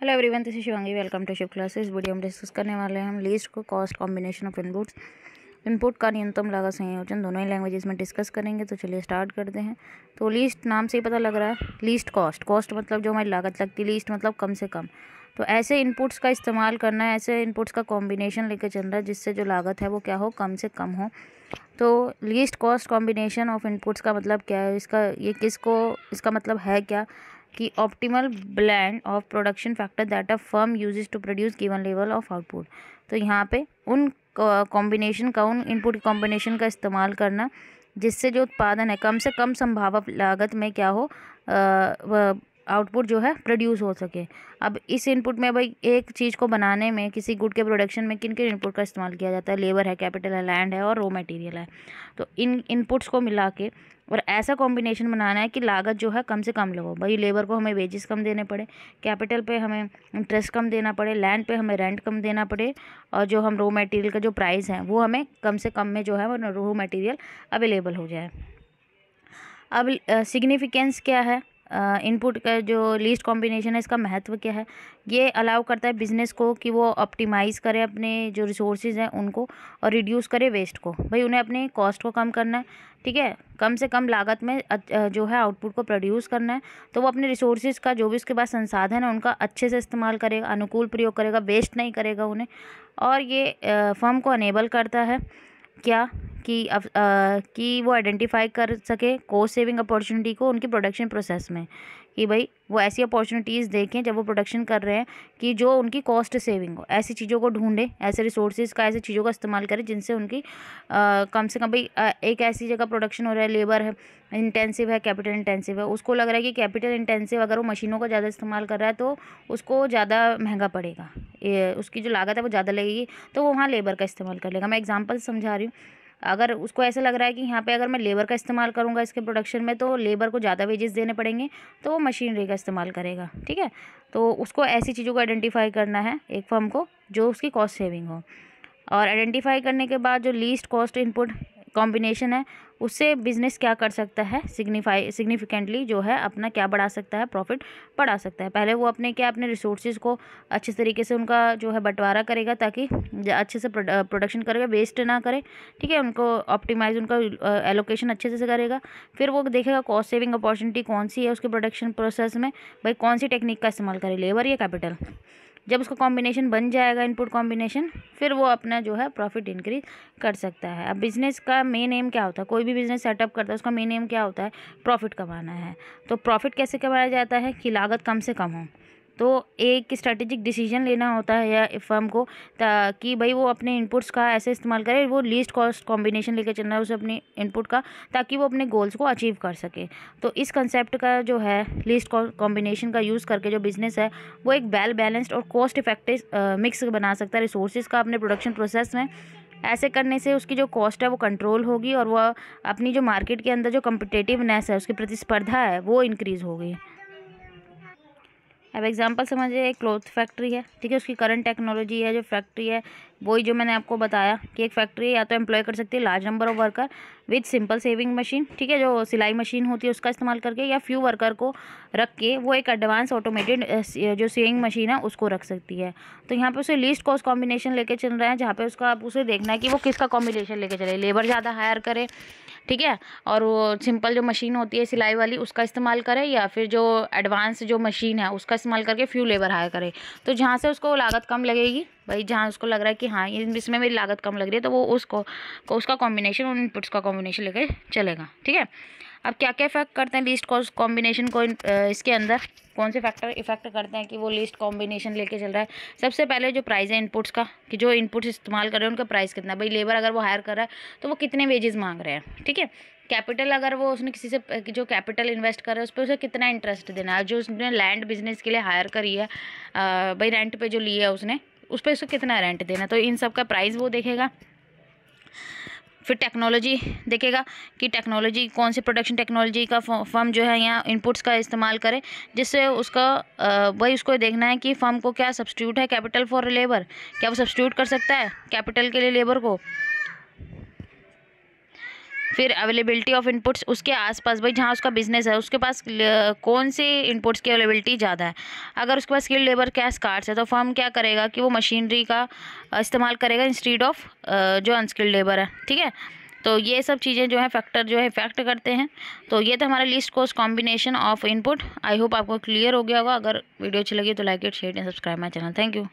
Hello everyone, this is Shivangi. Welcome to Shiv classes. Video में discuss करने वाले हैं हम लीस्ट को cost combination of inputs, input का न्यूनतम लागत संयोजन दोनों ही लैंग्वेजेस में डिस्कस करेंगे। तो चलिए स्टार्ट करते हैं। तो लीस्ट नाम से ही पता लग रहा है, लीस्ट कॉस्ट, कॉस्ट मतलब जो हमारी लागत लगती है, लीस्ट मतलब कम से कम। तो ऐसे इनपुट्स का इस्तेमाल करना है, ऐसे इनपुट्स का कॉम्बिनेशन लेकर चल रहा है जिससे जो लागत है वो क्या हो, कम से कम हो। तो least cost combination of inputs का मतलब क्या है, इसका मतलब है क्या कि optimal blend of production factor that a firm uses to produce given level of output. तो यहाँ पे उन उन इनपुट कॉम्बिनेशन का इस्तेमाल करना जिससे जो उत्पादन है कम से कम संभावित लागत में क्या हो, आउटपुट जो है प्रोड्यूस हो सके। अब इस इनपुट में भाई एक चीज़ को बनाने में, किसी गुड के प्रोडक्शन में किन किन इनपुट का इस्तेमाल किया जाता है, लेबर है, कैपिटल है, लैंड है और रॉ मटेरियल है। तो इन इनपुट्स को मिला के और ऐसा कॉम्बिनेशन बनाना है कि लागत जो है कम से कम लगो। भाई लेबर को हमें वेजेस कम देने पड़े, कैपिटल पे हमें इंटरेस्ट कम देना पड़े, लैंड पे हमें रेंट कम देना पड़े, और जो हम रॉ मटेरियल का जो प्राइस है वो हमें कम से कम में जो है वो रॉ मटेरियल अवेलेबल हो जाए। अब सिग्निफिकेंस क्या है इनपुट का, जो लीस्ट कॉम्बिनेशन है इसका महत्व क्या है। ये अलाउ करता है बिजनेस को कि वो ऑप्टिमाइज़ करे अपने जो रिसोर्सेज हैं उनको, और रिड्यूस करे वेस्ट को। भाई उन्हें अपने कॉस्ट को कम करना है, ठीक है, कम से कम लागत में जो है आउटपुट को प्रोड्यूस करना है। तो वो अपने रिसोर्सेज का जो भी उसके पास संसाधन है उनका अच्छे से इस्तेमाल करेगा, अनुकूल प्रयोग करेगा, वेस्ट नहीं करेगा उन्हें। और ये फर्म को अनेबल करता है क्या कि वो आइडेंटिफाई कर सके कॉस्ट सेविंग अपॉर्चुनिटी को उनकी प्रोडक्शन प्रोसेस में, कि भाई वो ऐसी अपॉर्चुनिटीज़ देखें जब वो प्रोडक्शन कर रहे हैं कि जो उनकी कॉस्ट सेविंग हो। ऐसी चीज़ों को ढूंढें, ऐसे रिसोर्सेज का, ऐसी चीज़ों का इस्तेमाल करें जिनसे उनकी कम से कम, भाई एक ऐसी जगह प्रोडक्शन हो रहा है, लेबर है इंटेंसिव है, कैपिटल इंटेंसिव है, उसको लग रहा है कि कैपिटल इंटेंसिव अगर वो मशीनों का ज़्यादा इस्तेमाल कर रहा है तो उसको ज़्यादा महंगा पड़ेगा, उसकी जो लागत है वो ज़्यादा लगेगी, तो वो वहाँ लेबर का इस्तेमाल कर लेगा। मैं एग्जांपल समझा रही हूँ। अगर उसको ऐसा लग रहा है कि यहाँ पे अगर मैं लेबर का इस्तेमाल करूँगा इसके प्रोडक्शन में तो लेबर को ज़्यादा वेजेस देने पड़ेंगे, तो वो मशीनरी का इस्तेमाल करेगा, ठीक है। तो उसको ऐसी चीज़ों को आइडेंटिफाई करना है एक फर्म को जो उसकी कॉस्ट सेविंग हो। और आइडेंटिफाई करने के बाद जो लीस्ट कॉस्ट इनपुट कॉम्बिनेशन है उससे बिजनेस क्या कर सकता है, सिग्निफिकेंटली जो है अपना क्या बढ़ा सकता है, प्रॉफिट बढ़ा सकता है। पहले वो अपने रिसोर्सेज को अच्छे तरीके से उनका जो है बंटवारा करेगा ताकि अच्छे से प्रोडक्शन करेगा, वेस्ट ना करे, ठीक है, उनको ऑप्टिमाइज, उनका एलोकेशन अच्छे से करेगा। फिर वो देखेगा कॉस्ट सेविंग अपॉर्चुनिटी कौन सी है उसके प्रोडक्शन प्रोसेस में, भाई कौन सी टेक्निक का इस्तेमाल करे, लेबर या कैपिटल। जब उसका कॉम्बिनेशन बन जाएगा, इनपुट कॉम्बिनेशन, फिर वो अपना जो है प्रॉफिट इंक्रीज कर सकता है। अब बिजनेस का मेन एम क्या होता है, कोई भी बिजनेस सेटअप करता है उसका मेन एम क्या होता है, प्रॉफिट कमाना है। तो प्रॉफिट कैसे कमाया जाता है कि लागत कम से कम हो। तो एक स्ट्रेटेजिक डिसीजन लेना होता है या फर्म को कि भाई वो अपने इनपुट्स का ऐसे इस्तेमाल करे, वो लीस्ट कॉस्ट कॉम्बिनेशन लेकर चलना है उसे अपने इनपुट का, ताकि वो अपने गोल्स को अचीव कर सके। तो इस कंसेप्ट का जो है लीस्ट कॉम्बिनेशन का यूज़ करके जो बिजनेस है वो एक वेल बैलेंस्ड और कॉस्ट इफेक्टिव मिक्स बना सकता है रिसोर्सेज का अपने प्रोडक्शन प्रोसेस में। ऐसे करने से उसकी जो कॉस्ट है वो कंट्रोल होगी और वह अपनी जो मार्केट के अंदर जो कम्पिटेटिवनेस है, उसकी प्रतिस्पर्धा है, वो इंक्रीज़ होगी। अब एग्जांपल समझिए, एक क्लॉथ फैक्ट्री है, ठीक है, उसकी करंट टेक्नोलॉजी है, जो फैक्ट्री है वही जो मैंने आपको बताया कि एक फैक्ट्री या तो एम्प्लॉय कर सकती है large number of worker with simple saving machine, ठीक है, जो सिलाई मशीन होती है उसका इस्तेमाल करके, या फ्यू वर्कर को रख के वो एक एडवांस ऑटोमेटेड जो सेविंग मशीन है उसको रख सकती है। तो यहाँ पे उसे लीस्ट कॉस्ट कॉम्बिनेशन लेके चल रहा है, जहाँ पे उसका आप उसे देखना है कि वो किसका कॉम्बिनेशन लेके चले, लेबर ज़्यादा हायर करे, ठीक है, और वो सिंपल जो मशीन होती है सिलाई वाली उसका इस्तेमाल करे, या फिर जो एडवांस जो मशीन है उसका इस्तेमाल करके फ्यू लेबर हायर करे। तो जहाँ से उसको लागत कम लगेगी, भाई जहाँ उसको लग रहा है कि हाँ इसमें मेरी लागत कम लग रही है, तो वो उसका कॉम्बिनेशन, उन इनपुट्स का कॉम्बिनेशन लेके चलेगा, ठीक है। अब क्या क्या इफेक्ट करते हैं लीस्ट कॉस्ट कॉम्बिनेशन को, इसके अंदर कौन से फैक्टर इफेक्ट करते हैं कि वो लीस्ट कॉम्बिनेशन लेके चल रहा है। सबसे पहले जो प्राइस है इनपुट्स का, कि जो इनपुट्स इस्तेमाल कर रहे हैं उनका प्राइस कितना, भाई लेबर अगर वो हायर कर रहा है तो वो कितने वेजेस मांग रहे हैं, ठीक है। कैपिटल अगर वो उसने किसी से जो कैपिटल इन्वेस्ट कर रहा है उस पर उसे कितना इंटरेस्ट देना है, जो उसने लैंड बिजनेस के लिए हायर करी है, भाई रेंट पे जो लिया है उसने, उस पर उसे कितना रेंट देना, तो इन सब का प्राइस वो देखेगा। फिर टेक्नोलॉजी देखेगा कि टेक्नोलॉजी कौन सी प्रोडक्शन टेक्नोलॉजी का फर्म जो है यहाँ इनपुट्स का इस्तेमाल करे, जिससे उसका वही उसको देखना है कि फर्म को क्या सब्स्टिट्यूट है कैपिटल फॉर लेबर, क्या वो सब्स्टिट्यूट कर सकता है कैपिटल के लिए लेबर को। फिर अवेलेबिलिटी ऑफ इनपुट्स, उसके आसपास भाई जहाँ उसका बिजनेस है उसके पास कौन से इनपुट्स की अवेलेबिलिटी ज़्यादा है। अगर उसके पास स्किल्ड लेबर क्या स्कार्स है तो फर्म क्या करेगा कि वो मशीनरी का इस्तेमाल करेगा इंस्टीड ऑफ जो अनस्किल्ड लेबर है, ठीक है। तो ये सब चीज़ें जो है फैक्टर जो है इफेक्ट करते हैं। तो ये था हमारा least cost combination of input. I hope आपको क्लियर हो गया होगा। अगर वीडियो अच्छी लगी तो like it, share and subscribe my channel. Thank you.